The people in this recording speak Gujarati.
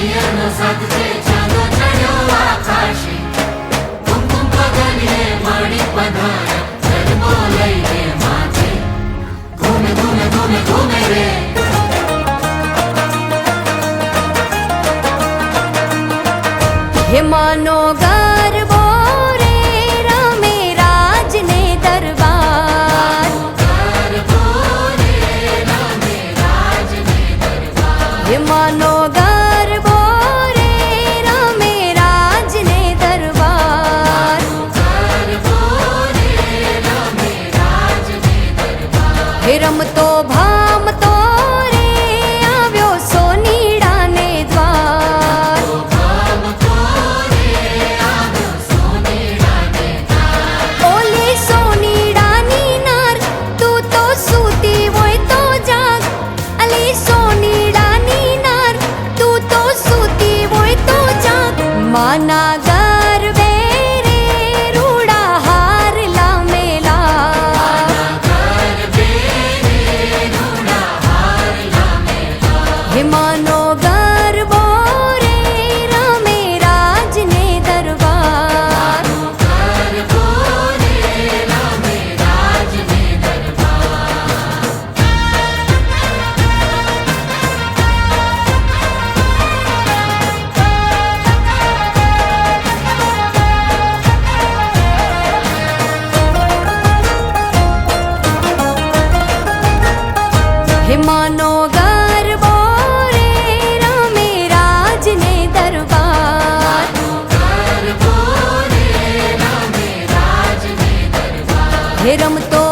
નયનો સાધશે ચાંદો ચડ્યો આકાશે કુમકુમ પગલીએ મણી પધાર્યા ગરબો લઈને માથે ઘૂમે ઘૂમે ઘૂમે ઘૂમે રે હેમાનો ગરબો રે રમે રાજને દરબાર હેમાનો ગરબો રે રમે રાજને દરબાર હે રમતો ભામતો રે આવ્યો સોનીડાને દ્વાર ઓલી સોનીડાની નાર તું તો સૂતી હોય તો જાગ અલી સોનીડાની નાર તું તો સૂતી હોય તો જાગ માના ગરબે રે રૂડા હારલા મેલા હેમાનો ગરબો રે રમે રાજને દરબાર હેમાનો ગરબો રે રમે રાજને દરબાર હે રમતો